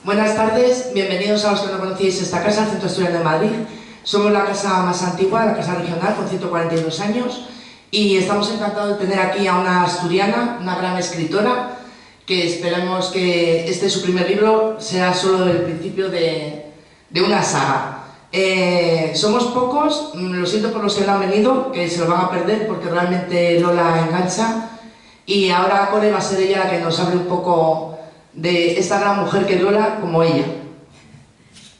Buenas tardes, bienvenidos a los que no conocéis esta casa, el Centro Asturiano de Madrid. Somos la casa más antigua, la casa regional, con 142 años, y estamos encantados de tener aquí a una asturiana, una gran escritora, que esperemos que su primer libro sea solo el principio de una saga. Somos pocos, lo siento por los que no han venido, que se lo van a perder porque realmente Lola engancha, y ahora Core va a ser ella la que nos hable un poco de esta gran mujer que es Lola, como ella.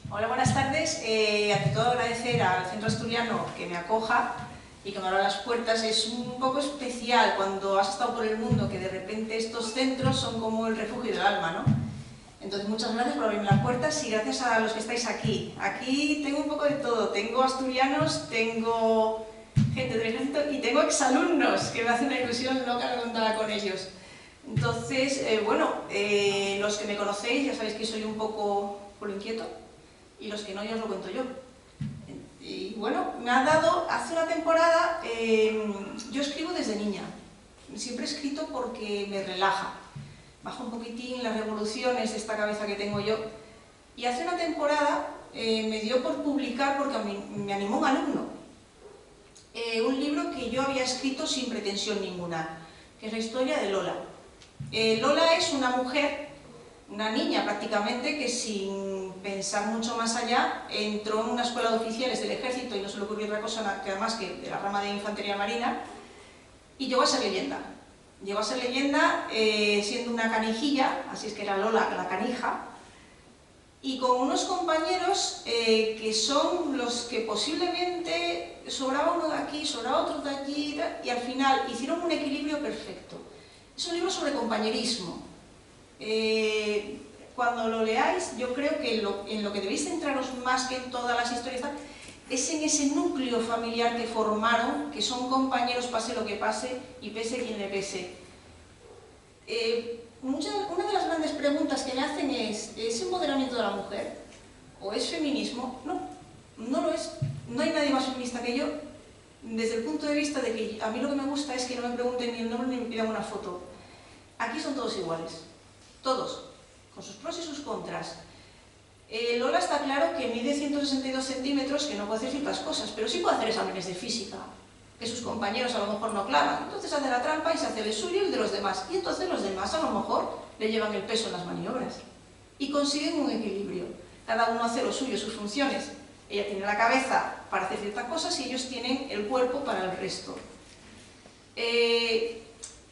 Hola, buenas tardes. Ante todo agradecer al Centro Asturiano que me acoja y que me abra las puertas. Es un poco especial cuando has estado por el mundo, que de repente estos centros son como el refugio del alma, ¿no? Entonces, muchas gracias por abrirme las puertas y gracias a los que estáis aquí. Aquí tengo un poco de todo. Tengo asturianos, tengo gente del ejército y tengo exalumnos, que me hace una ilusión loca no contar con ellos. Entonces, los que me conocéis ya sabéis que soy un poco inquieto, y los que no, ya os lo cuento yo. Y bueno, me ha dado, hace una temporada, yo escribo desde niña. Siempre he escrito porque me relaja. Bajo un poquitín las revoluciones de esta cabeza que tengo yo. Y hace una temporada me dio por publicar, porque a mí me animó un alumno, un libro que yo había escrito sin pretensión ninguna, que es la historia de Lola. Lola es una mujer, una niña prácticamente, que sin pensar mucho más allá entró en una escuela de oficiales del ejército y no se le ocurrió otra cosa que además que de la rama de infantería marina, y llegó a ser leyenda. Llegó a ser leyenda siendo una canijilla, así es que era Lola la canija, y con unos compañeros que son los que posiblemente sobraba uno de aquí, sobraba otro de allí, y al final hicieron un equilibrio perfecto. Es un libro sobre compañerismo. Cuando lo leáis, yo creo que en lo que debéis centraros más que en todas las historias es en ese núcleo familiar que formaron, que son compañeros pase lo que pase y pese quien le pese. Una de las grandes preguntas que me hacen ¿es empoderamiento de la mujer? ¿O es feminismo? No, no lo es. No hay nadie más feminista que yo, desde el punto de vista de que a mí lo que me gusta es que no me pregunten ni el nombre ni me pidan una foto. Aquí son todos iguales, todos, con sus pros y sus contras. Lola está claro que mide 162 centímetros, que no puede hacer ciertas cosas, pero sí puede hacer exámenes de física, que sus compañeros a lo mejor no clavan. Entonces hace la trampa y se hace el suyo y el de los demás. Y entonces los demás a lo mejor le llevan el peso en las maniobras. Y consiguen un equilibrio. Cada uno hace lo suyo, sus funciones. Ella tiene la cabeza para hacer ciertas cosas y ellos tienen el cuerpo para el resto.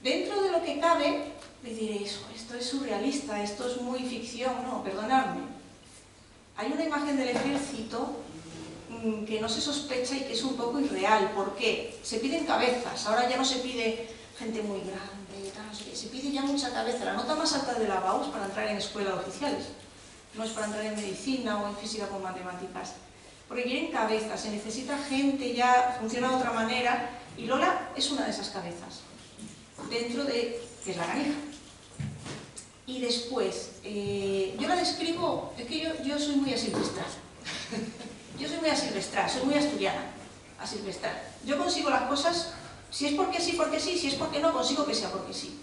Dentro de lo que cabe, me diréis, esto es surrealista, esto es muy ficción. No, perdonadme. Hay una imagen del ejército que no se sospecha y que es un poco irreal. ¿Por qué? Se piden cabezas. Ahora ya no se pide gente muy grande, se pide ya mucha cabeza. La nota más alta de la BAU es para entrar en escuela de oficiales. No es para entrar en medicina o en física con matemáticas. Porque quieren cabezas, se necesita gente ya, funciona de otra manera, y Lola es una de esas cabezas, dentro de, que es la canija. Y después, yo la describo, es que yo soy muy asilvestral. Yo soy muy asilvestral, soy muy asturiana, asilvestral. Yo consigo las cosas, si es porque sí, si es porque no, consigo que sea porque sí.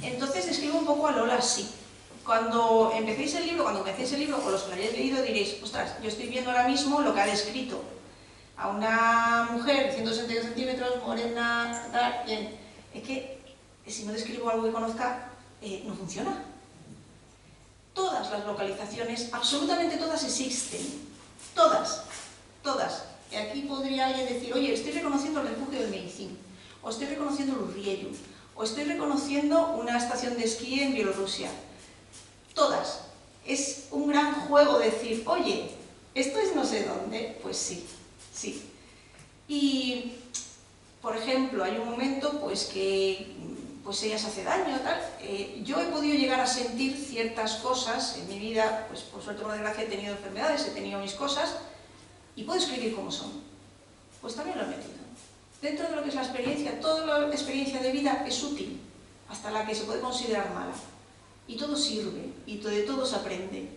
Entonces describo un poco a Lola así. Cuando empecéis el libro, o los que lo hayáis leído, diréis, ostras, yo estoy viendo ahora mismo lo que ha descrito. A una mujer de 162 centímetros, morena, tal, bien. Es que si no describo algo que conozca, no funciona. Todas las localizaciones, absolutamente todas existen. Todas, todas. Y aquí podría alguien decir, oye, estoy reconociendo el refugio del Medicín, o estoy reconociendo el Urriellu, o estoy reconociendo una estación de esquí en Bielorrusia. Todas. Es un gran juego decir, oye, ¿esto es no sé dónde? Pues sí, sí. Y, por ejemplo, hay un momento pues que ella se hace daño, tal. Yo he podido llegar a sentir ciertas cosas en mi vida, pues por suerte o por desgracia he tenido enfermedades, he tenido mis cosas, y puedo escribir como son. Pues también lo he metido. Dentro de lo que es la experiencia, toda la experiencia de vida es útil, hasta la que se puede considerar mala. Y todo sirve, y de todo se aprende.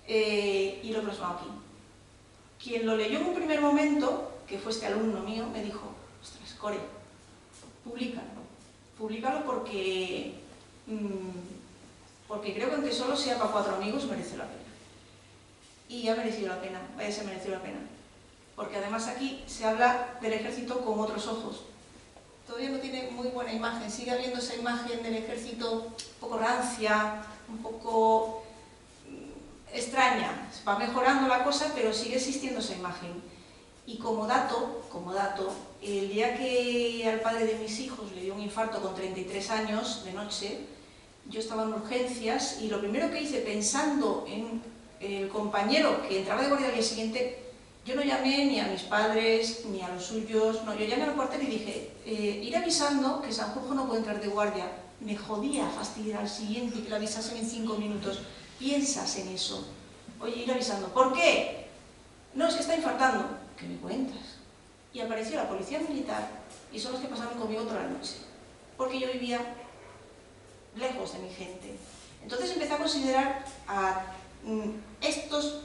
Y lo he plasmado aquí. Quien lo leyó en un primer momento, que fue este alumno mío, me dijo, ostras, Core, públicalo porque porque creo que aunque solo sea para 4 amigos merece la pena. Y ha merecido la pena, vaya, se mereció la pena. Porque además aquí se habla del ejército con otros ojos. Todavía no tiene muy buena imagen, sigue habiendo esa imagen del ejército un poco rancia, un poco extraña. Va mejorando la cosa, pero sigue existiendo esa imagen. Y como dato, el día que al padre de mis hijos le dio un infarto con 33 años de noche, yo estaba en urgencias y lo primero que hice, pensando en el compañero que entraba de guardia al día siguiente, yo no llamé ni a mis padres ni a los suyos, no, yo llamé al cuartel y dije, ir avisando que Sanjurjo no puede entrar de guardia. Me jodía fastidiar al siguiente y que le avisasen en 5 minutos. Piensas en eso. Oye, ir avisando. ¿Por qué? No, es que está infartando. ¿Qué me cuentas? Y apareció la policía militar y son los que pasaron conmigo toda la noche. Porque yo vivía lejos de mi gente. Entonces empecé a considerar a estos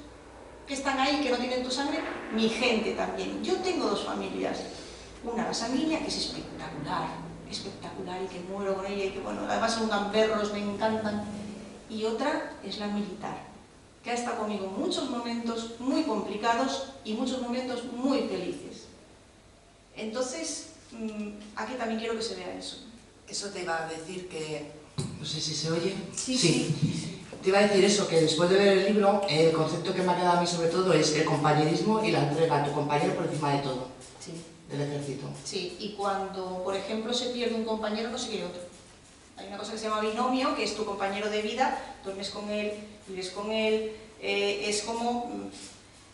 que están ahí, que no tienen tu sangre, mi gente también. Yo tengo 2 familias. Una, la sanguínea, que es espectacular, espectacular, y que muero con ella, y que bueno, además son gamberros, me encantan. Y otra es la militar, que ha estado conmigo en muchos momentos muy complicados y muchos momentos muy felices. Entonces, aquí también quiero que se vea eso. Eso te iba a decir que... No sé si se oye. Sí. Te iba a decir eso, que después de ver el libro, el concepto que me ha quedado a mí sobre todo es el compañerismo y la entrega a tu compañero por encima de todo, Sí. del ejército. Sí, y cuando, por ejemplo, se pierde un compañero, no se quiere otro. Hay una cosa que se llama binomio, que es tu compañero de vida, duermes con él, vives con él, es como,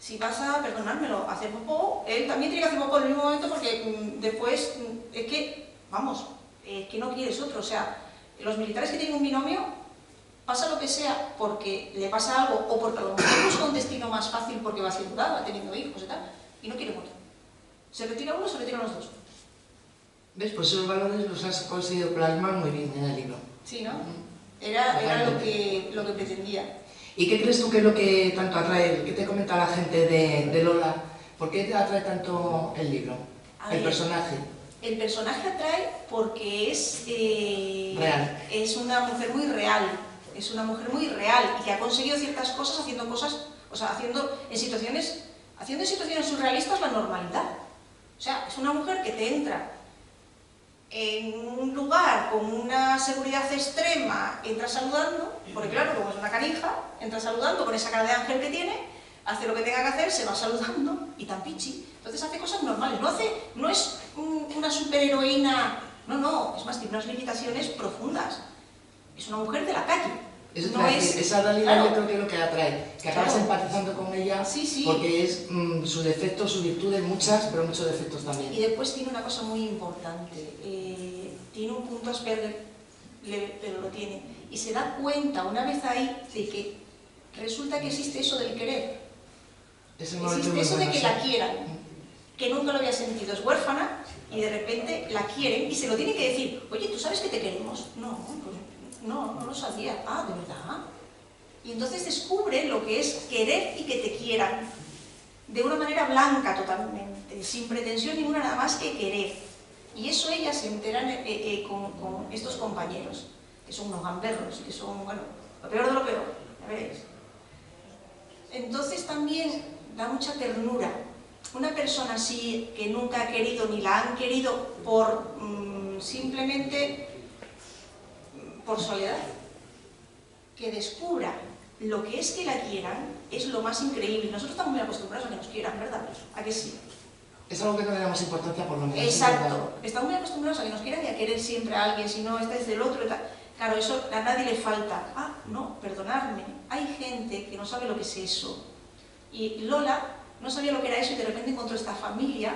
si vas a, perdonármelo, a hacer popó, él también tiene que hacer popó en el mismo momento porque después, es que, vamos, que no quieres otro. O sea, los militares que tienen un binomio, pasa lo que sea porque le pasa algo o porque a lo mejor busca un destino más fácil porque va haciendo edad, va teniendo hijos y tal, y no quiere otro. Se retira uno, se retiran los 2. ¿Ves? Pues esos valores los has conseguido plasmar muy bien en el libro. Sí, ¿no? Era lo que pretendía. ¿Y qué crees tú que es lo que tanto atrae? ¿Qué te comenta la gente de Lola? ¿Por qué te atrae tanto el libro? El personaje. El personaje atrae porque es... real. Es una mujer muy real. Es una mujer muy real y que ha conseguido ciertas cosas haciendo cosas... O sea, haciendo en situaciones surrealistas la normalidad. O sea, es una mujer que te entra en un lugar con una seguridad extrema, entra saludando, porque claro, como es una canija, entra saludando con esa cara de ángel que tiene, hace lo que tenga que hacer, se va saludando y tan pichi. Entonces hace cosas normales, no es una superheroína, no, es más, tiene unas limitaciones profundas. Es una mujer de la calle. Eso no es, esa realidad claro, yo creo que es lo que atrae, que acabas empatizando con ella, sí. porque es sus defectos, sus virtudes, muchas, pero muchos defectos también. Y después tiene una cosa muy importante, tiene un punto Asperger, pero lo tiene, y se da cuenta una vez ahí de que resulta que existe eso del querer, existe eso de que la quieran, que nunca lo había sentido, es huérfana y de repente la quieren y se lo tiene que decir, oye, ¿tú sabes que te queremos? No, pues no lo sabía. Ah, ¿de verdad? Y entonces descubre lo que es querer y que te quieran, de una manera blanca totalmente, sin pretensión ninguna, nada más que querer. Y eso ella se entera con estos compañeros, que son unos gamberros, que son, bueno, lo peor de lo peor, ya veréis. Entonces también da mucha ternura. Una persona así, que nunca ha querido ni la han querido por simplemente por soledad, que descubra lo que es que la quieran, es lo más increíble. Nosotros estamos muy acostumbrados a que nos quieran, ¿verdad? ¿A que sí? Es algo que no le damos importancia por lo menos. Exacto. Estamos muy acostumbrados a que nos quieran y a querer siempre a alguien, si no, este es del otro y tal. Claro, eso a nadie le falta. Ah, no, perdonadme. Hay gente que no sabe lo que es eso. Y Lola no sabía lo que era eso y de repente encontró esta familia,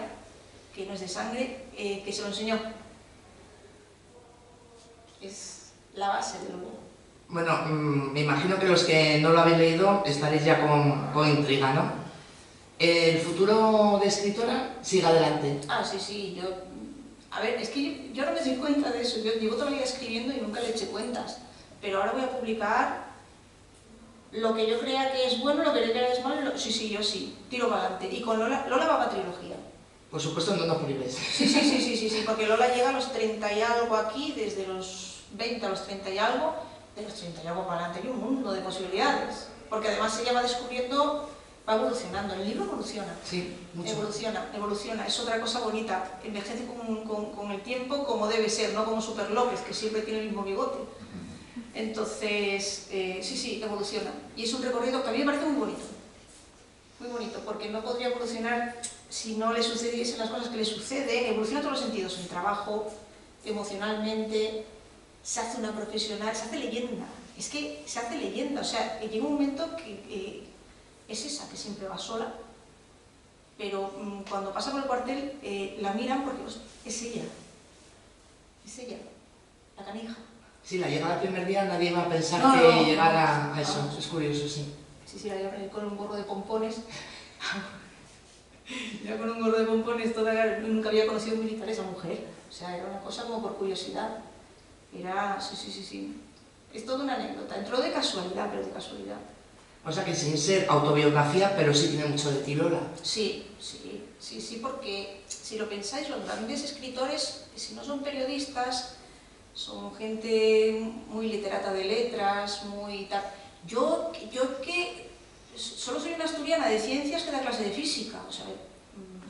que no es de sangre, que se lo enseñó. Es la base de Lola. Bueno, me imagino que los que no lo habéis leído estaréis ya con intriga, ¿no? ¿El futuro de escritora sigue adelante? Ah, sí, yo... A ver, es que yo no me doy cuenta de eso. Yo llevo toda la vida escribiendo y nunca le eché cuentas. Pero ahora voy a publicar lo que yo crea que es bueno, lo que yo crea que es malo. Sí, yo sí, tiro para adelante. Y con Lola va para trilogía. Por supuesto, no nos prohíbes. Sí, porque Lola llega a los 30 y algo aquí, desde los 20 a los 30 y algo, de los 30 y algo para adelante hay un mundo de posibilidades, porque además ella va descubriendo, va evolucionando, el libro evoluciona, Sí, mucho. evoluciona, es otra cosa bonita, envejece con el tiempo como debe ser, no como Super López, que siempre tiene el mismo bigote. Entonces, sí, evoluciona, y es un recorrido que a mí me parece muy bonito, porque no podría evolucionar si no le sucediesen las cosas que le suceden, evoluciona en todos los sentidos, en el trabajo, emocionalmente, se hace una profesional, se hace leyenda, es que se hace leyenda, o sea, llega un momento que es esa, que siempre va sola, pero cuando pasa por el cuartel la miran porque es ella, la canija. Sí, la llegada del primer día nadie va a pensar No, que no, llegara a eso, no. es curioso, sí. Sí, la lleva con un gorro de pompones. Ya con un gorro de pompones, nunca había conocido un militar esa mujer. O sea, era una cosa como por curiosidad. Era, sí. Es toda una anécdota. Entró de casualidad, pero de casualidad. O sea que sin ser autobiografía, pero sí tiene mucho de ti, Lola. Sí, porque si lo pensáis, los grandes escritores, si no son periodistas, son gente muy literata de letras, muy tal. Yo que solo soy una asturiana de ciencias que da clase de física, o sea...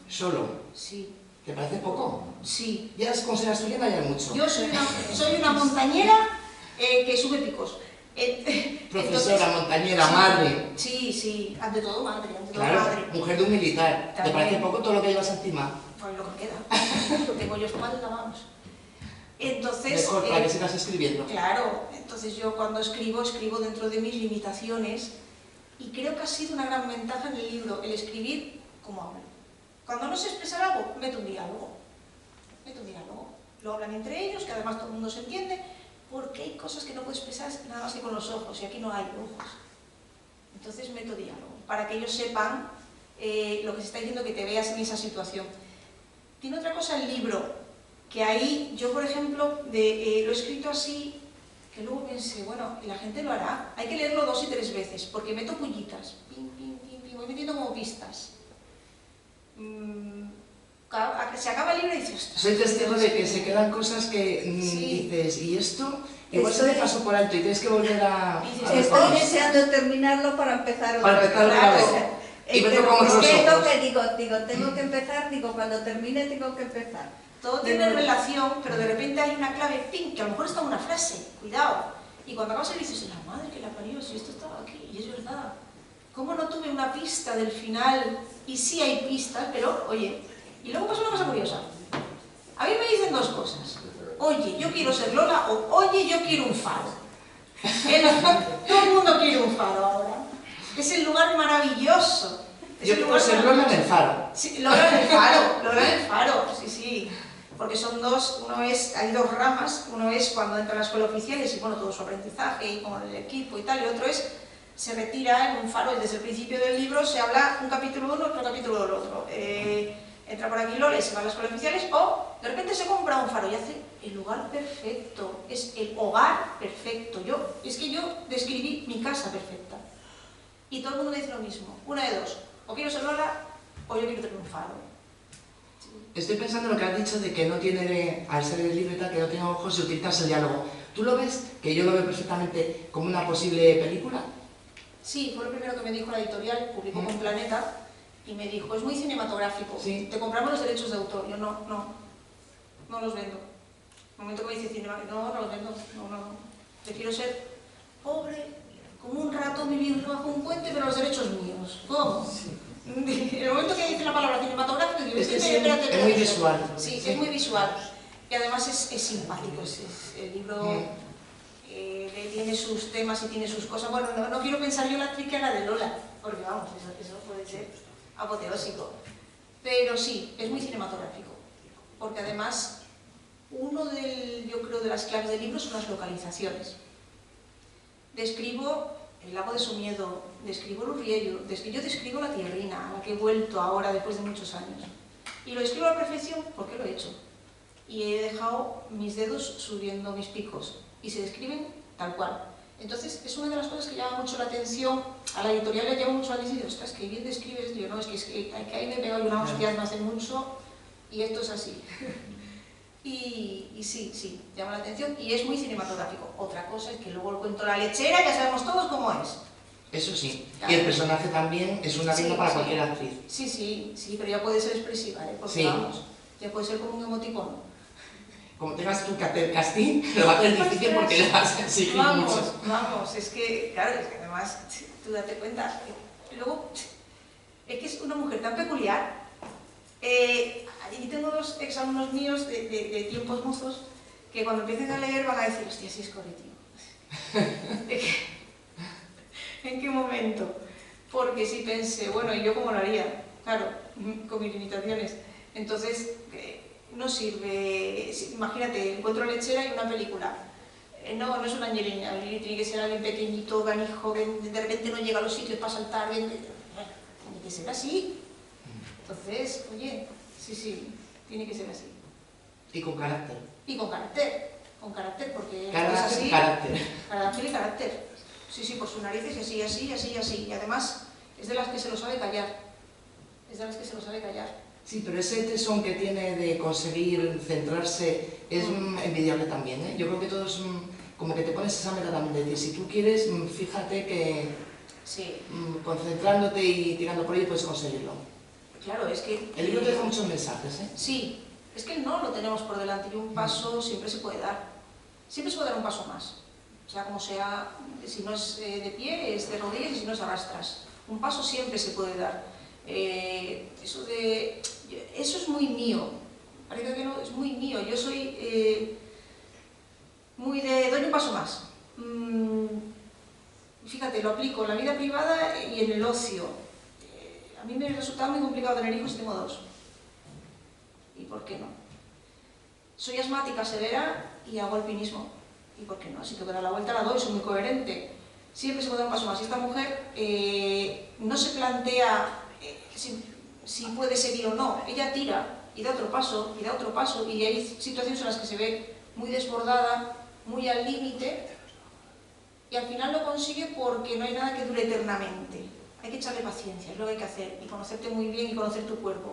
¿Solo? Sí. ¿Te parece poco? Sí. Ya con ser asturiana ya es mucho. Yo soy una montañera que sube picos. Profesora, montañera, madre. Sí, ante todo madre. Claro, madre. mujer de un militar. También. ¿Te parece poco todo lo que llevas encima? Pues lo que queda. Tengo yo espalda, vamos. Entonces... Mejor, para que sigas escribiendo. Claro, entonces yo cuando escribo dentro de mis limitaciones y creo que ha sido una gran ventaja en el libro, el escribir como hablo. Cuando no sé expresar algo, meto un diálogo. Lo hablan entre ellos, que además todo el mundo se entiende, porque hay cosas que no puedo expresar nada más que con los ojos, y aquí no hay ojos. Entonces meto diálogo, para que ellos sepan lo que se está diciendo, que te veas en esa situación. Tiene otra cosa el libro, que ahí yo, por ejemplo, lo he escrito así, que luego pensé, bueno, la gente lo hará. Hay que leerlo 2 y 3 veces, porque meto pullitas, voy metiendo como pistas. Se acaba el libro y dices... Soy testigo de que se quedan cosas que dices, ¿y esto? Igual se le pasó por alto y tienes que volver a... Estoy deseando terminarlo para empezar otra vez. Y meto como otros ojos. Tengo que empezar, cuando termine tengo que empezar. Todo tiene relación, pero de repente hay una clave, ¡ping!, que a lo mejor está en una frase, cuidado. Y cuando acabas el libro dices, la madre que la parió, si esto estaba aquí, y es verdad. ¿Cómo no tuve una pista del final? Y sí hay pistas, pero, oye, y luego pasa una cosa curiosa. A mí me dicen 2 cosas. Oye, yo quiero ser Lola, o oye, yo quiero un faro. Todo el mundo quiere un faro ahora. Es el lugar maravilloso. Yo quiero ser Lola en el faro. Sí, Lola en el faro, sí. Porque son 2, hay 2 ramas, uno es cuando entra a la escuela oficiales y bueno, todo su aprendizaje y con el equipo y tal, y otro es, se retira en un faro y desde el principio del libro se habla un capítulo de uno, otro capítulo del otro. Entra por aquí Lola y se va a las escuelas oficiales, o de repente se compra un faro y hace el lugar perfecto, es el hogar perfecto. Es que yo describí mi casa perfecta. Y todo el mundo dice lo mismo, una de 2, o quiero ser Lola o yo quiero tener un faro. Estoy pensando en lo que has dicho de que no tiene, al ser el libro y tal, que no tiene ojos y utilizas el diálogo. ¿Tú lo ves? Que yo lo veo perfectamente como una posible película. Sí, fue lo primero que me dijo la editorial, publicó con Planeta, y me dijo, es muy cinematográfico, te compramos los derechos de autor. Yo no los vendo. En el momento que me dice cinema, no los vendo, no. Prefiero ser pobre, como un rato vivir bajo un puente, pero los derechos míos. ¿Cómo? En el momento que dice la palabra cinematográfico, digo, es que es muy visual. Sí, es muy visual. Y además es simpático, el libro tiene sus temas y tiene sus cosas. Bueno, no quiero pensar yo la triquiana de Lola, porque vamos, eso puede ser apoteósico. Pero sí, es muy cinematográfico, porque además yo creo de las claves del libro son las localizaciones. Describo el lago de Somiedo, describo el Urriello, yo describo la tierrina, a la que he vuelto ahora después de muchos años. Y lo describo a la perfección porque lo he hecho. Y he dejado mis dedos subiendo mis picos, y se describen tal cual. Entonces, es una de las cosas que llama mucho la atención, a la editorial le llama mucho la atención, y digo, ostras, que bien describes esto. Yo, no, es que ahí me pego una hostia, me hace mucho, y esto es así. Y sí, llama la atención y es muy cinematográfico. Otra cosa es que luego el cuento La lechera ya sabemos todos cómo es. Eso sí. Claro. Y el personaje también es una digna para cualquier actriz. Sí, pero ya puede ser expresiva, porque Sí. vamos, ya puede ser como un emoticono. Como tengas tú que hacer casting, lo va a hacer difícil porque le vas a exigir mucho. Vamos, es que, claro, es que además, tú date cuenta, luego, es que es una mujer tan peculiar. Y tengo dos exalumnos míos de tiempos mozos que cuando empiecen a leer van a decir, hostia, sí es tío. ¿En qué momento? Porque sí pensé, bueno, ¿y yo cómo lo haría? Claro, con mis limitaciones. Entonces, no sirve, imagínate, encuentro lechera y una película. No es una Angelina, tiene que ser alguien pequeñito, ganijo, que de repente no llega a los sitios para saltar, tiene que ser así. Entonces, oye, sí, tiene que ser así. Y con carácter. Y con carácter, porque Carácter, es así. carácter. Carácter y carácter. Sí, por sus narices y así. Y además, es de las que se lo sabe callar. Sí, pero ese tesón que tiene de conseguir centrarse es envidiable también, ¿eh? Yo creo que todos, como que te pones esa meta también, de decir, si tú quieres, fíjate que sí. Concentrándote y tirando por ello puedes conseguirlo. Claro, es que... El libro te deja muchos mensajes, ¿eh? Sí, es que no lo tenemos por delante y un paso siempre se puede dar. Siempre se puede dar un paso más. Sea como sea, si no es de pie, es de rodillas y si no es arrastras. Un paso siempre se puede dar. Eso es muy mío. Parece que no, es muy mío. Yo soy muy de doy un paso más. Fíjate, lo aplico en la vida privada y en el ocio. A mí me resulta muy complicado tener hijos y tengo dos. ¿Y por qué no? Soy asmática severa y hago alpinismo. ¿Y por qué no? Si tengo que dar la vuelta la doy, soy muy coherente. Siempre se puede dar un paso más. Y esta mujer no se plantea si puede seguir o no. Ella tira y da otro paso, y da otro paso, y hay situaciones en las que se ve muy desbordada, muy al límite, y al final lo consigue porque no hay nada que dure eternamente. Hay que echarle paciencia, es lo que hay que hacer, y conocerte muy bien y conocer tu cuerpo.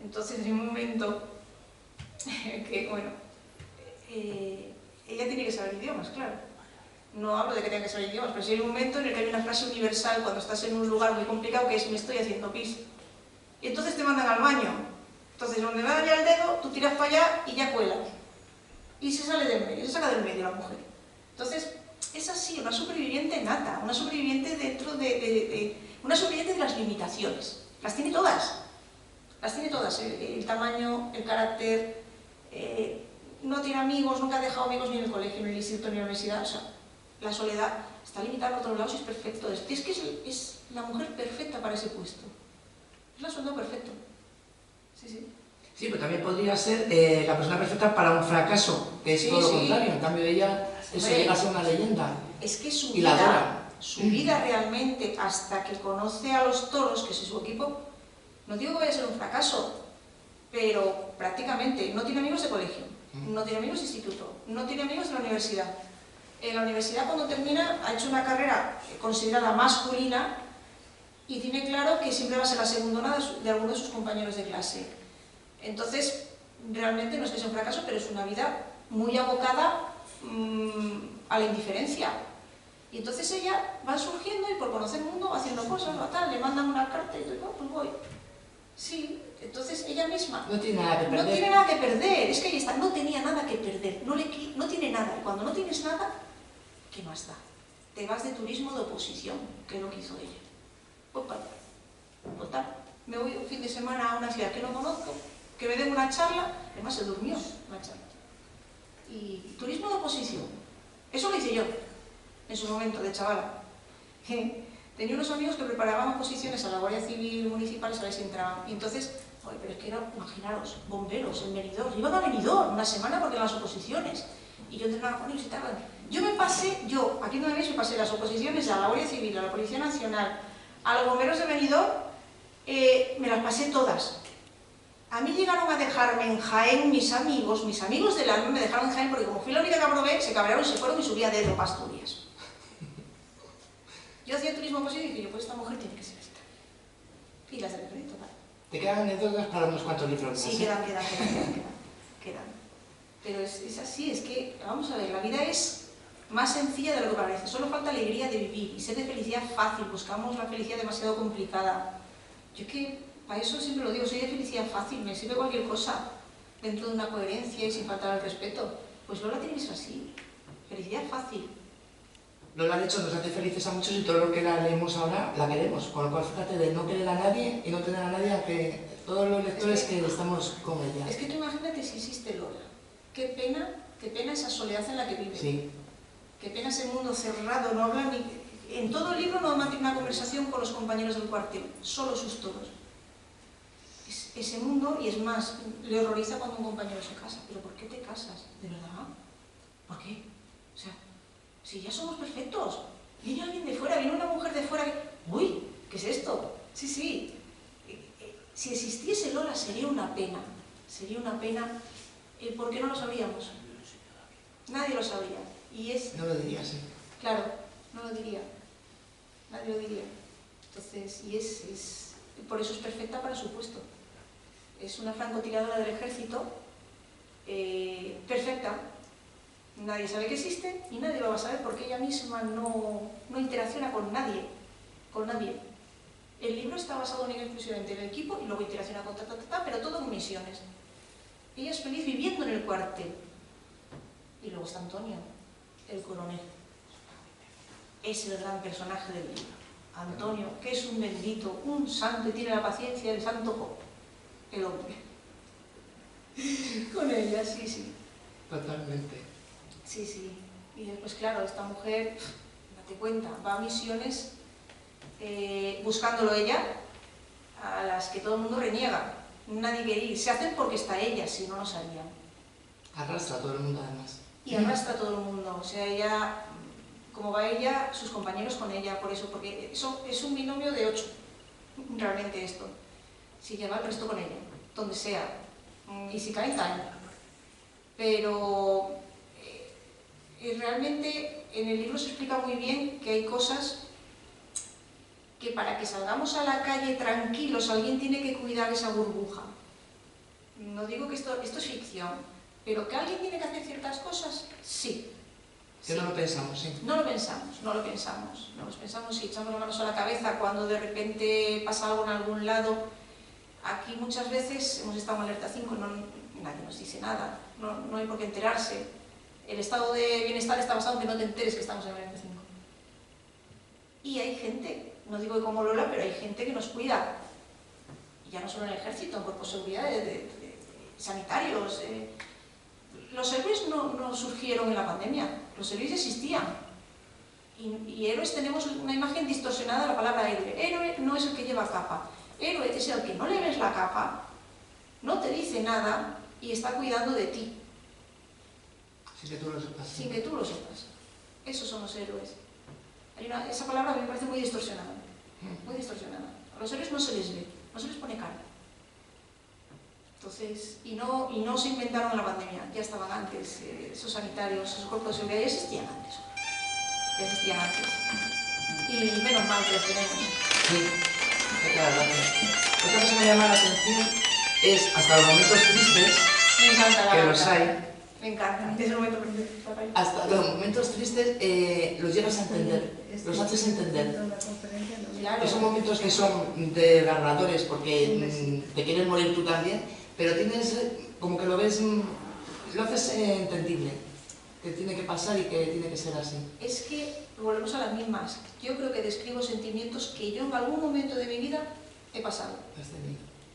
Entonces, en un momento que, bueno, ella tiene que saber idiomas, claro. No hablo de que tenga que saber idiomas, pero sí hay un momento en el que hay una frase universal cuando estás en un lugar muy complicado que es me estoy haciendo pis. Y entonces te mandan al baño. Entonces, donde va ya el dedo, tú tiras para allá y ya cuela. Y se sale del medio, se saca del medio la mujer. Entonces, es así, una superviviente nata, una sobreviviente dentro una sobreviviente de las limitaciones. Las tiene todas. Las tiene todas. El tamaño, el carácter, no tiene amigos, nunca ha dejado amigos ni en el colegio, ni en el instituto, ni en la universidad. O sea, la soledad está limitada a otros lados y es perfecto. Es que es la mujer perfecta para ese puesto. Es la soldado perfecto. Sí. Sí, pero también podría ser la persona perfecta para un fracaso, que es todo lo contrario. En cambio, ella llega a ser una leyenda. Es que su y la adora. vida realmente, hasta que conoce a los toros, que es su equipo, no digo que vaya a ser un fracaso, pero prácticamente no tiene amigos de colegio, no tiene amigos de instituto, no tiene amigos de la universidad. En la universidad, cuando termina, ha hecho una carrera considerada masculina y tiene claro que siempre va a ser la segundona de alguno de sus compañeros de clase. Entonces, realmente no es que sea un fracaso, pero es una vida muy abocada a la indiferencia. Y entonces ella va surgiendo y por conocer el mundo va haciendo cosas, va tal, le mandan una carta y yo, pues voy. Sí, entonces ella misma no tiene nada que perder. No tiene nada que perder, es que ahí está, no tenía nada que perder, no tiene nada. Y cuando no tienes nada, ¿qué más da? Te vas de turismo de oposición, que es lo que hizo ella. Pues para allá. Pues tal, me voy un fin de semana a una ciudad que no conozco, que me den una charla, además se durmió la charla. Y turismo de oposición, eso lo hice yo, en su momento, de chavala. Tenía unos amigos que preparaban oposiciones a la Guardia Civil Municipal, a ver si entraban. Y entonces, oye, pero es que eran, imaginaros, bomberos en Benidorm. Iban a Benidorm una semana porque eran las oposiciones. Y yo entrenaba con ellos y tal. Aquí donde veis, me pasé las oposiciones a la Guardia Civil, a la Policía Nacional, a los bomberos de Benidorm, me las pasé todas. A mí llegaron a dejarme en Jaén mis amigos del alma me dejaron en Jaén porque como fui la única que aprobé, se cabrearon, se fueron y subí a dedo para Asturias. Yo hacía turismo posible y dije, pues esta mujer tiene que ser esta. Y las del proyecto, ¿vale? ¿Te quedan anécdotas para unos cuantos libros más? Sí, quedan. Pero es así, es que, vamos a ver, la vida es más sencilla de lo que parece. Solo falta alegría de vivir y ser de felicidad fácil. Buscamos la felicidad demasiado complicada. Yo es que, para eso siempre lo digo, soy de felicidad fácil, me sirve cualquier cosa dentro de una coherencia y sin faltar al respeto. Pues Lola tiene que ser así, felicidad fácil. Lola, de hecho, nos hace felices a muchos y todo lo que la leemos ahora la queremos. Con lo cual, fíjate, de no querer a nadie y no tener a nadie, aunque todos los lectores que estamos con ella. Es que tú imagínate si existe Lola. Qué pena esa soledad en la que vive. Sí. Qué pena ese mundo cerrado, no habla ni... En todo el libro no mantiene una conversación con los compañeros del cuartel, solo sus toros. Ese mundo, y es más, le horroriza cuando un compañero se casa. ¿Pero por qué te casas? ¿De verdad? ¿Por qué? O sea, si ya somos perfectos. Viene alguien de fuera, viene una mujer de fuera que... ¡Uy! ¿Qué es esto? Sí, sí. Si existiese Lola sería una pena. Sería una pena. ¿Por qué no lo sabríamos? Nadie lo sabría. Y es... No lo diría, sí. Claro, no lo diría. Nadie lo diría. Entonces, y es... Por eso es perfecta para su puesto. Es una francotiradora del ejército, perfecta. Nadie sabe que existe y nadie lo va a saber porque ella misma no interacciona con nadie. Con nadie. El libro está basado únicamente exclusivamente en el equipo y luego interacciona con pero todo en misiones. Ella es feliz viviendo en el cuartel. Y luego está Antonio, el coronel. Es el gran personaje del libro. Antonio, que es un bendito, un santo y tiene la paciencia del santo Job, el hombre. Con ella, sí, sí. Totalmente. Sí, sí. Y después, claro, esta mujer, date cuenta, va a misiones buscándolo ella, a las que todo el mundo reniega. Nadie quiere ir. Se hacen porque está ella, si no, no salían. Arrastra a todo el mundo, además. Y arrastra a todo el mundo. O sea, ella, como va ella, sus compañeros con ella, por eso, porque eso es un binomio de 8, realmente esto. Si lleva el resto con ella, donde sea. Y si caen, caen. Pero realmente en el libro se explica muy bien que hay cosas que para que salgamos a la calle tranquilos alguien tiene que cuidar esa burbuja. No digo que esto es ficción, pero que alguien tiene que hacer ciertas cosas, sí. Que no lo pensamos, sí. No lo pensamos. No lo pensamos y echamos las manos a la cabeza cuando de repente pasa algo en algún lado. Aquí muchas veces hemos estado en alerta 5, nadie nos dice nada, no hay por qué enterarse. El estado de bienestar está basado en que no te enteres que estamos en alerta 5. Y hay gente, no digo que como Lola, pero hay gente que nos cuida. Y ya no solo en el ejército, en cuerpos de seguridad, de sanitarios. Los héroes no surgieron en la pandemia, los héroes existían. Y héroes tenemos una imagen distorsionada de la palabra héroe. Héroe no es el que lleva capa. Héroe es el que no le ves la capa, no te dice nada y está cuidando de ti. Sin que tú lo sepas. Sin que tú lo sepas. Esos son los héroes. Esa palabra me parece muy distorsionada. Muy distorsionada. A los héroes no se les ve, no se les pone cara. Entonces, y no se inventaron en la pandemia, ya estaban antes, esos sanitarios, esos cuerpos de seguridad ya existían antes. Ya existían antes. Y menos mal que los tenemos. Sí, claro. Otra cosa que me llama la atención es hasta los momentos tristes, Me encanta la que verdad. los hay. Me encanta, es el momento perfecto. Hasta los momentos tristes los llegas a entender, los haces entender. Claro. Son momentos que son desgarradores porque te quieres morir tú también, pero tienes como que lo ves, lo haces entendible, que tiene que pasar y que tiene que ser así. Es que volvemos a las mismas. Yo creo que describo sentimientos que yo en algún momento de mi vida he pasado.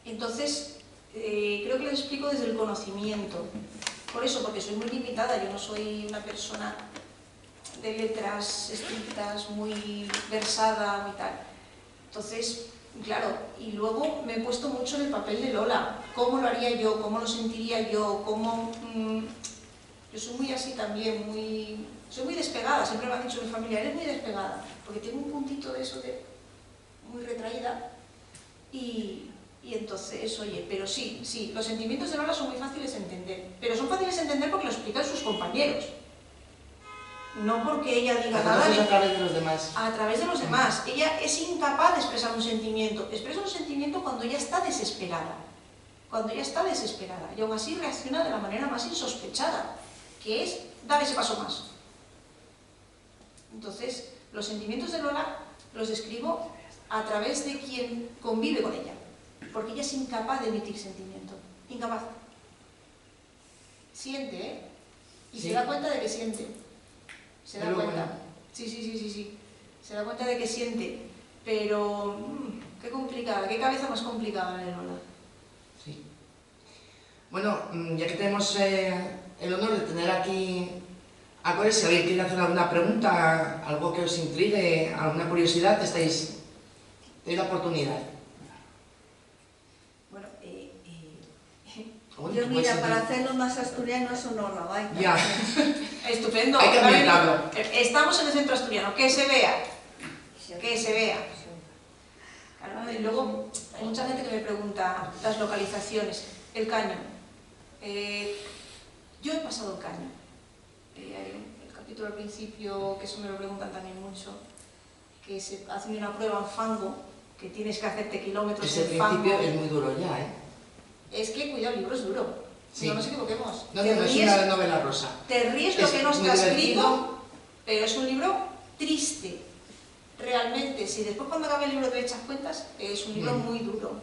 Entonces, creo que les explico desde el conocimiento. Por eso, porque soy muy limitada, yo no soy una persona de letras estrictas, muy versada y tal. Entonces, claro, y luego me he puesto mucho en el papel de Lola. ¿Cómo lo haría yo? ¿Cómo lo sentiría yo? ¿Cómo...? Yo soy muy así también, soy muy despegada, siempre me han dicho mi familia, eres muy despegada, porque tengo un puntito de eso de muy retraída. Y entonces, oye, pero sí, los sentimientos de Lola son muy fáciles de entender, pero son fáciles de entender porque lo explican sus compañeros. No porque ella diga nada. A través de los demás. A través de los demás. Ella es incapaz de expresar un sentimiento. Expresa un sentimiento cuando ella está desesperada. cuando ella está desesperada y aún así reacciona de la manera más insospechada, que es dar ese paso más. Entonces, los sentimientos de Lola los describo a través de quien convive con ella, porque ella es incapaz de emitir sentimiento, incapaz. Siente, ¿eh? Y Sí. se da cuenta de que siente. Se da Pero cuenta. bueno. Sí. Se da cuenta de que siente, pero qué complicada, qué cabeza más complicada la de Lola. Sí. Bueno, ya que tenemos el honor de tener aquí a Core, si alguien quiere hacer alguna pregunta, algo que os intrigue, alguna curiosidad, tenéis la oportunidad. Bueno, Bueno, Yo tú mira, puedes para seguir. hacerlo más asturiano eso no lo hay. Ya. estupendo. Hay que David, ambientarlo. estamos en el centro asturiano, que se vea. Que se vea. Claro, y luego hay mucha gente que me pregunta las localizaciones. El Caño. Yo he pasado el Caño. Hay el capítulo al principio, que eso me lo preguntan también mucho, que se hace una prueba en fango, que tienes que hacerte kilómetros Ese en fango. principio es muy duro ya, ¿eh? Es que, cuidado, el libro es duro. Sí. No nos equivoquemos. No es una novela rosa. Te ríes lo Es que no muy está divertido. escrito, pero es un libro triste. Realmente, si después cuando acabe el libro te echas cuentas, es un libro muy duro.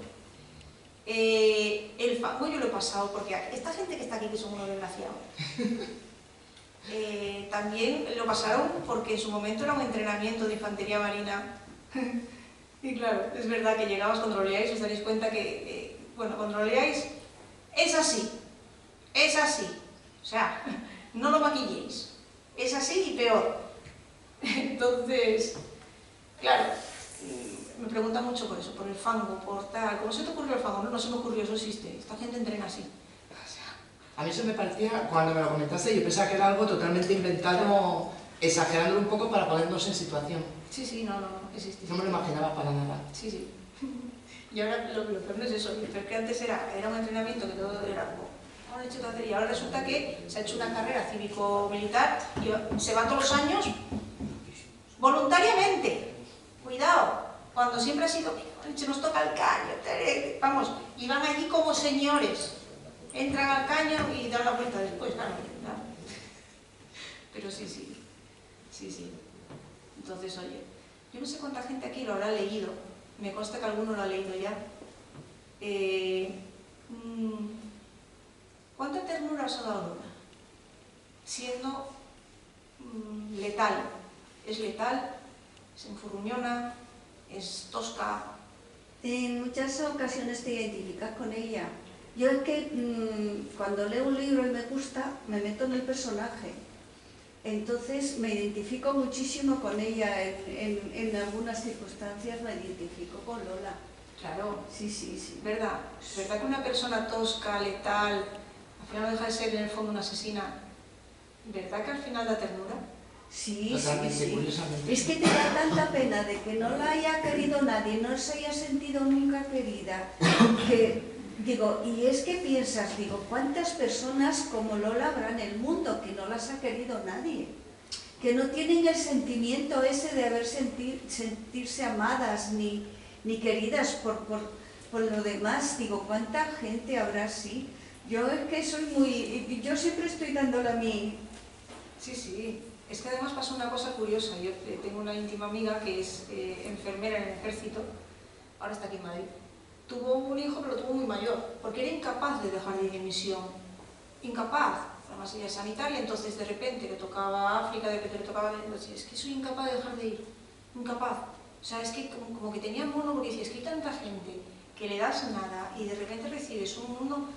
El fango yo lo he pasado, porque esta gente que está aquí, que son unos desgraciados, también lo pasaron porque en su momento era un entrenamiento de infantería marina. Y claro, es verdad que llegabas, cuando lo leáis os daréis cuenta que, bueno, cuando lo leáis, es así. O sea, no lo maquilléis. Es así y peor. Entonces, claro, me preguntan mucho por eso, por el fango, por tal. ¿Cómo se te ocurrió el fango? No se me ocurrió, eso existe. Esta gente entrena así. A mí eso me parecía, cuando me lo comentaste, yo pensaba que era algo totalmente inventado, exagerándolo un poco para ponernos en situación. Sí, no, existe. No me lo imaginaba para nada. Sí. Y ahora lo peor no es eso, pero que antes era un entrenamiento que todo era como, ¿cómo lo he hecho todo hacer? Y ahora resulta que se ha hecho una carrera cívico-militar y se van todos los años voluntariamente. Cuidado, cuando siempre ha sido, se nos toca el caño, vamos, y van allí como señores. Entran al caño y dan la vuelta después, claro. Pero sí. Entonces, oye, yo no sé cuánta gente aquí lo habrá leído. Me consta que alguno lo ha leído ya. ¿Cuánta ternura os ha dado Lola? Siendo letal. Es letal, es enfurruñona, es tosca. En muchas ocasiones te identificas con ella. Yo es que cuando leo un libro y me gusta, me meto en el personaje. Entonces me identifico muchísimo con ella. En algunas circunstancias me identifico con Lola. Claro. Sí. ¿Verdad? ¿Es verdad que una persona tosca, letal, al final no deja de ser en el fondo una asesina? ¿Verdad que al final da ternura? Sí. Totalmente, curiosamente. Es que te da tanta pena de que no la haya querido nadie, no se haya sentido nunca querida, que digo, y es que piensas, digo, ¿cuántas personas como Lola habrá en el mundo que no las ha querido nadie? Que no tienen el sentimiento ese de sentirse amadas ni queridas por lo demás. Digo, ¿cuánta gente habrá así? Yo es que soy yo siempre estoy dándole a mí. Sí. Es que además pasa una cosa curiosa. Yo tengo una íntima amiga que es enfermera en el ejército, ahora está aquí en Madrid. Tuvo un hijo, pero lo tuvo muy mayor, porque era incapaz de dejar de ir en misión. Incapaz. Además ella es sanitaria, entonces de repente le tocaba África, de repente le tocaba... Es que soy incapaz de dejar de ir. Incapaz. O sea, es que como que tenía mono, porque decía, es que hay tanta gente que le das nada y de repente recibes un mundo...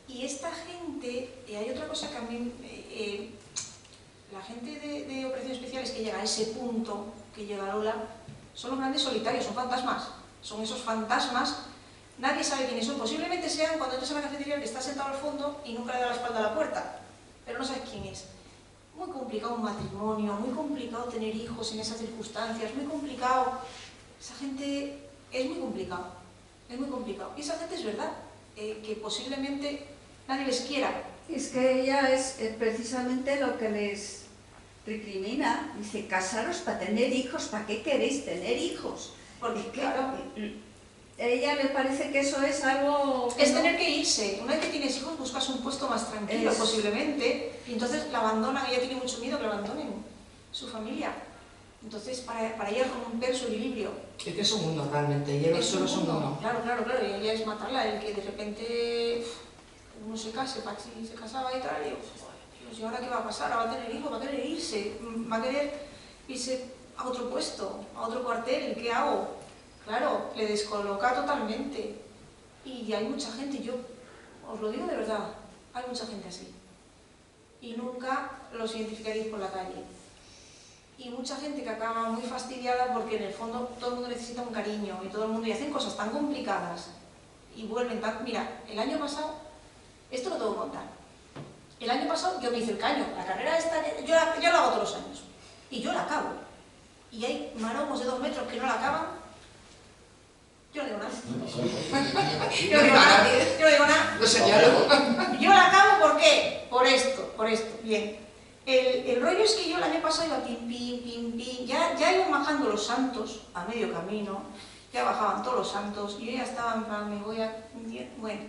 Y esta gente, hay otra cosa que a mí... la gente de operaciones especiales que llega a ese punto que llega Lola, son los grandes solitarios, son fantasmas. Son esos fantasmas, nadie sabe quiénes son. Posiblemente sean cuando entras a la cafetería que está sentado al fondo y nunca le da la espalda a la puerta, pero no sabes quién es. Muy complicado un matrimonio, muy complicado tener hijos en esas circunstancias, muy complicado. Esa gente es muy complicado, Y esa gente es verdad, que posiblemente nadie les quiera. Es que ella es precisamente lo que les recrimina. Dice, casaros para tener hijos, ¿para qué queréis tener hijos? Porque, Es que, claro, a ella le parece que eso es algo... Es tener que irse. Una vez que tienes hijos buscas un puesto más tranquilo posiblemente y entonces la abandonan, ella tiene mucho miedo que la abandonen, su familia. Entonces para ella romper su equilibrio. Es que es un mundo realmente, y ellos solo son uno. Claro, y ella es matarla, el que de repente uno se case, Pachi se casaba y tal, y Dios, ¿y ahora qué va a pasar? Ahora va a tener hijos, va a querer irse, va a querer irse a otro puesto, a otro cuartel, ¿qué hago? Claro, le descoloca totalmente. Y hay mucha gente, yo os lo digo de verdad, hay mucha gente así. Y nunca los identificaréis por la calle. Y mucha gente que acaba muy fastidiada porque en el fondo todo el mundo necesita un cariño y todo el mundo y hacen cosas tan complicadas y vuelven tan... Mira, el año pasado, esto lo tengo que contar, el año pasado yo me hice el caño, la carrera esta, yo la hago todos los años y yo la acabo. Y hay maromos de 2 metros que no la acaban. Yo no digo nada. Yo no digo nada. Lo señalo. Yo la acabo, ¿por qué? Por esto. Bien. El rollo es que yo el año pasado iba pim, ya iban bajando los santos a medio camino, ya bajaban todos los santos, y yo ya estaba en plan, me voy a... Bueno,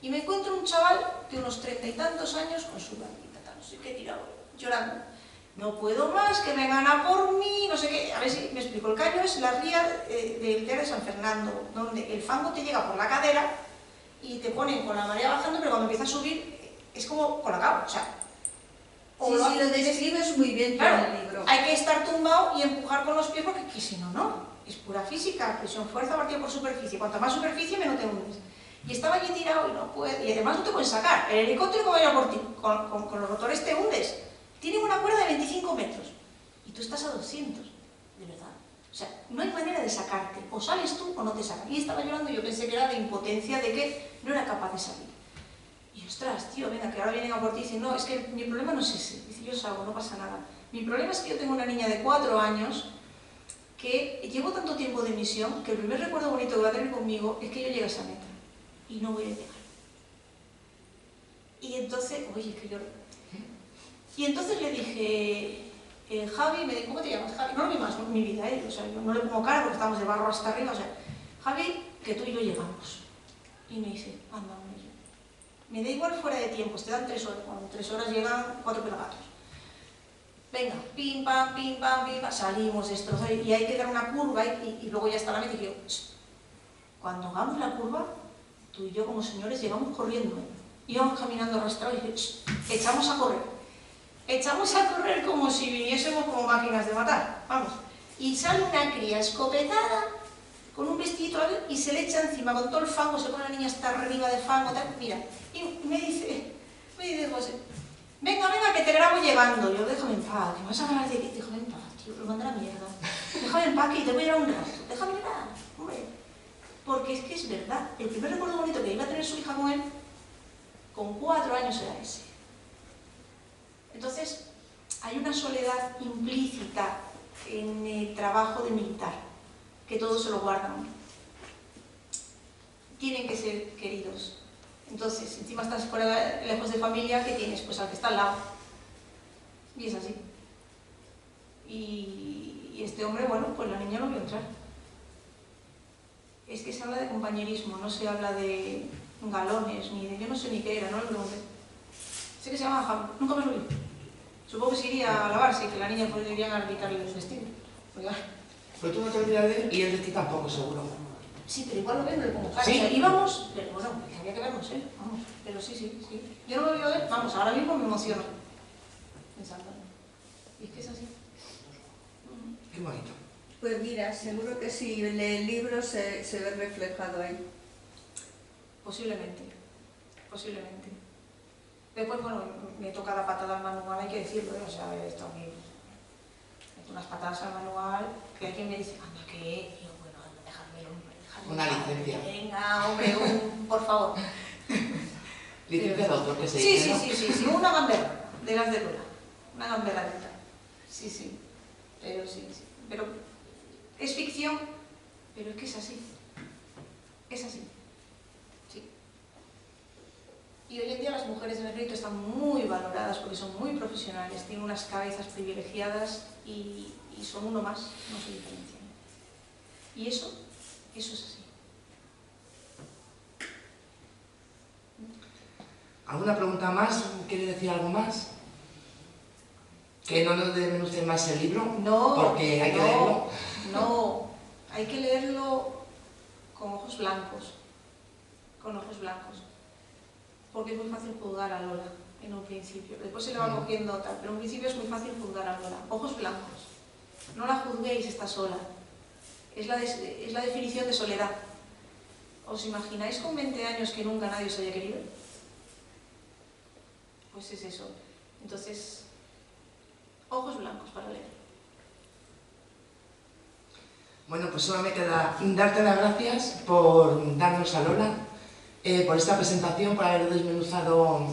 y me encuentro un chaval de unos 30 y tantos años con su barbita, no sé qué, tirado, llorando. No puedo más, que me gana por mí, no sé qué, a ver si me explico. El caño es la ría del Ter de San Fernando, donde el fango te llega por la cadera y te ponen con la marea bajando, pero cuando empieza a subir es como colacao, o sea... Sí, lo describes muy bien claro, en el libro. Hay que estar tumbado y empujar con los pies porque si no, no. Es pura física, presión, fuerza partida por superficie. Cuanto más superficie, menos te hundes. Y estaba allí tirado y no puede, y además no te pueden sacar. El helicóptero que vaya por ti, con los rotores te hundes. Tienen una cuerda de 25 metros y tú estás a 200, de verdad. O sea, no hay manera de sacarte. O sales tú o no te sacan. Y estaba llorando y yo pensé que era de impotencia, de que no era capaz de salir. Y ostras, tío, venga, que ahora vienen a por ti y dicen, no, es que mi problema no es ese. Dice, yo salgo, no pasa nada. Mi problema es que yo tengo una niña de 4 años que llevo tanto tiempo de misión que el primer recuerdo bonito que va a tener conmigo es que yo llegue a esa meta. Y no voy a llegar. Y entonces, oye, es que yo... Y entonces le dije, Javi, me dijo, ¿cómo te llamas, Javi? No lo vi más, mi vida, o sea, yo no le pongo cara porque estamos de barro hasta arriba, o sea, Javi, que tú y yo llegamos. Y me dice, anda, me da igual fuera de tiempos, te dan 3 horas, cuando 3 horas llegan 4 pelagatos. Venga, pim, pam, salimos, destrozar, y hay que dar una curva y luego ya está la meta y yo, cuando hagamos la curva, tú y yo como señores llegamos corriendo, íbamos caminando arrastrados y dije, echamos a correr como si viniésemos como máquinas de matar, vamos. Y sale una cría escopetada, con un vestidito y se le echa encima con todo el fango, se pone la niña hasta arriba de fango, tal, mira, y me dice José, venga, que te grabo llevando. Yo, déjame en paz, que me vas a hablar de qué, déjame en paz, tío, lo manda a la mierda. Déjame en paz que te voy a ir a un rato, déjame en paz, hombre. Porque es que es verdad, el primer recuerdo bonito que iba a tener su hija con él, con 4 años era ese. Entonces, hay una soledad implícita en el trabajo de militar, que todos se lo guardan. Tienen que ser queridos. Entonces, encima estás fuera, lejos de familia, ¿qué tienes? Pues al que está al lado. Y es así. Y este hombre, bueno, pues la niña lo vio entrar. Es que se habla de compañerismo, no se habla de galones, ni de... Yo no sé ni qué era, no lo pregunté. Sé que se llama Javi, nunca me lo vi. Supongo que se iría a lavarse y que la niña pues irían a quitarle el vestido. Pues ya. Pero tú no te olvidas de él y él de ti tampoco, seguro. Sí, pero igual lo ven, no le pongo cara. ¿Sí? O sea, íbamos, pero bueno, había que vernos, vamos. Pero sí. Yo no lo veo ver, vamos, ahora mismo me emociono. Pensando. Y es que es así. Qué bonito. Pues mira, seguro que si lee el libro se ve reflejado ahí. Posiblemente. Después, bueno, me toca la patada al manual, hay que decirlo, o sea, esto a mí... unas patadas al manual, que alguien me dice, anda, ¿qué? Y yo, bueno, anda, déjame, hombre, una licencia. Venga, hombre, por favor. Licencia de autor, que se dice, ¿no? Sí, una gambera, de las de Lola. Una gamberradita. Sí. Pero sí. Pero es ficción, pero es que es así. Es así. Sí. Y hoy en día las mujeres en el ejército están muy valoradas porque son muy profesionales, tienen unas cabezas privilegiadas y son uno más, no se diferencian. Y eso es así. ¿Alguna pregunta más? ¿Quiere decir algo más? ¿Que no nos desmenucen más el libro? No, porque hay que leerlo. No, hay que leerlo con ojos blancos, porque es muy fácil juzgar a Lola en un principio, después se le va cogiendo tal, pero en un principio es muy fácil juzgar a Lola. Ojos blancos, no la juzguéis, está sola, es la definición de soledad. ¿Os imagináis con 20 años que nunca nadie os haya querido? Pues es eso. Entonces, ojos blancos para leer. Bueno, pues solo me queda darte las gracias por darnos a Lola, por esta presentación, por haber desmenuzado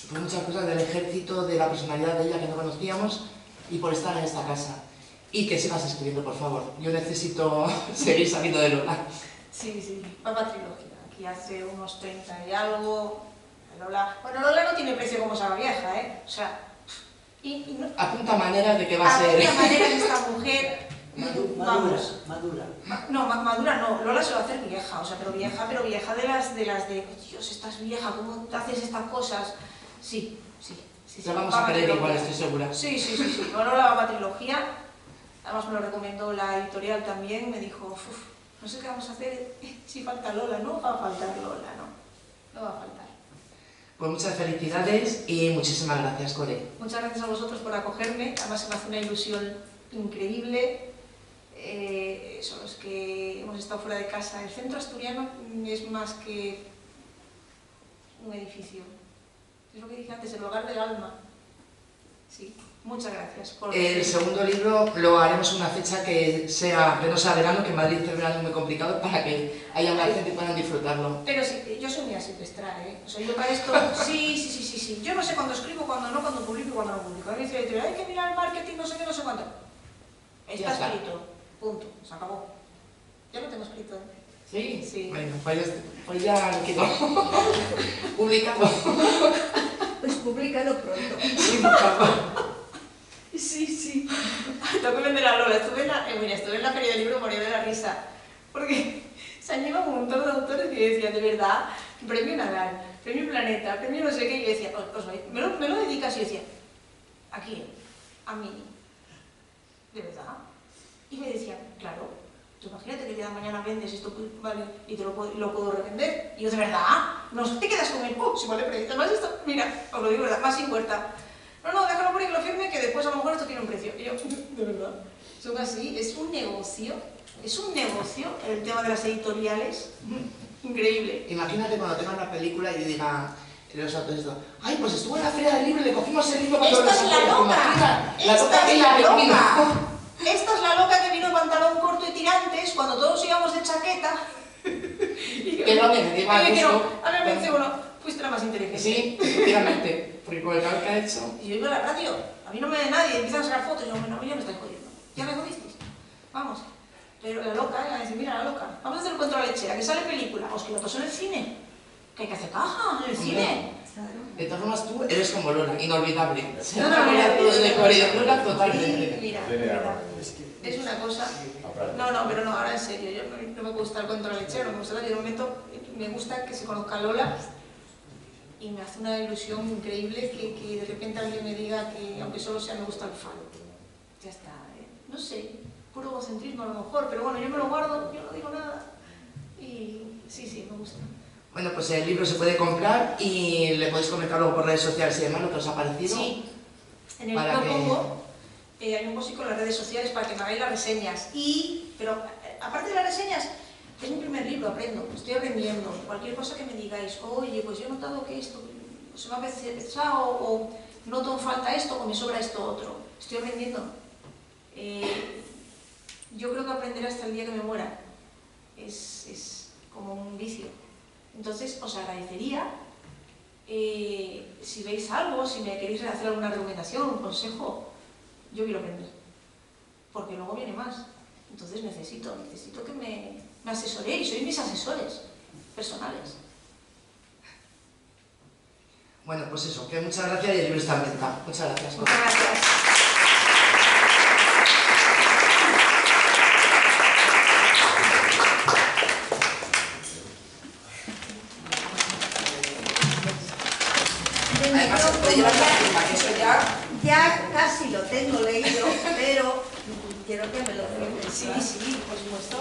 pues, muchas cosas del ejército, de la personalidad de ella que no conocíamos, y por estar en esta casa. Y que sigas escribiendo, por favor. Yo necesito seguir sabiendo de Lola. Sí, Papa Trilogía. Aquí hace unos 30 y algo. Lola... Bueno, Lola no tiene precio como saga vieja, ¿eh? O sea... no... Apunta maneras de que va a ser... Apunta maneras de esta mujer... Madura. No, madura no. Lola se va a hacer vieja, o sea, pero vieja de las de... Dios, estás vieja, ¿cómo haces estas cosas? Sí. La vamos a querer igual, estoy segura. Sí. Lola Papa Trilogía. Además me lo recomendó la editorial también, me dijo, no sé qué vamos a hacer si falta Lola, no va a faltar Lola, no va a faltar. Pues muchas felicidades y muchísimas gracias, Core. Muchas gracias a vosotros por acogerme, además se me hace una ilusión increíble. Son los que hemos estado fuera de casa. El centro asturiano es más que un edificio, es lo que dije antes, el hogar del alma. Sí. Muchas gracias. El segundo libro lo haremos en una fecha que no sea verano, que en Madrid el verano es muy complicado, para que haya más gente y puedan disfrutarlo. Pero sí, yo soy muy asilvestral, ¿eh? O sea, yo para esto, sí. Yo no sé cuándo escribo, cuándo no, cuándo publico y cuándo no publico. A mí me dice la editorial, hay que mirar el marketing, no sé qué, no sé cuánto. Está escrito, punto, se acabó. Ya lo tengo escrito, ¿eh? Sí. Bueno, pues ya lo quito. Publicado. Pues públicalo pronto. Sí, por favor. Sí. Tengo que vender a Lola. Estuve en la feria del libro, moría de la risa. Porque se han llevado un montón de autores que decían, de verdad, premio Nadal, premio Planeta, premio no sé qué. Y yo decía, me lo dedicas. Y yo decía, ¿a quién? A mí. ¿De verdad? Y me decían, claro, tú imagínate que el día de mañana vendes esto, vale, y lo puedo revender. Y yo, ¿de verdad? ¿No te quedas con él? Sí, vale, pero además esto, mira, os lo digo, ¿verdad? Más sin puerta. No, déjalo por ahí que lo firme, que después a lo mejor esto tiene un precio. Y yo, de verdad, son así, es un negocio el tema de las editoriales, increíble. Imagínate cuando tengan una película y digan los autores esto, ay, pues estuvo en la feria del libro y le cogimos el libro cuando lo sacó. ¡Esta es la loca! Esta es la loca que vino en pantalón corto y tirantes cuando todos íbamos de chaqueta. Que no me diga eso. A mí me dice, bueno, fuiste la más inteligente. Sí, efectivamente, porque con el calor que ha hecho... Y yo iba a la radio, a mí no me ve nadie, empiezan a sacar fotos, y yo, no, ya me estáis jodiendo. ¿Ya me jodisteis? Vamos. Pero la loca, la dice, mira la loca, vamos a hacer un cuento a la lechera, que sale película. Os que lo pasó en el cine, que hay que hacer caja en el cine. De todas formas, tú eres como Lola, inolvidable. No, mira, de coreografía totalmente. Mira, es una cosa... No, pero no, ahora en serio, yo no me gusta el cuento de la lechera, no me gusta de momento, me gusta que se conozca a Lola y me hace una ilusión increíble que de repente alguien me diga que, aunque solo sea, me gusta el falo. Ya está, no sé, puro egocentrismo a lo mejor, pero bueno, yo me lo guardo, yo no digo nada y sí, me gusta. Bueno, pues el libro se puede comprar y le podéis comentar luego por redes sociales y demás lo que os ha parecido. Sí, en el libro pongo, hay un post con las redes sociales para que me hagáis las reseñas. Pero aparte de las reseñas, es mi primer libro, estoy aprendiendo. Cualquier cosa que me digáis, oye, pues yo he notado que esto se me ha pesado, o noto en falta esto, o me sobra esto otro. Estoy aprendiendo. Yo creo que aprenderé hasta el día que me muera. Es como un vicio. Entonces, os agradecería si veis algo, si me queréis hacer alguna recomendación, un consejo, yo quiero aprender, porque luego viene más. Entonces necesito que me asesoréis, sois mis asesores personales. Bueno, pues eso, que muchas gracias y el libro está en venta. Muchas gracias. Muchas gracias. quiero que me lo firmes. Sí, ¿verdad? sí, por supuesto.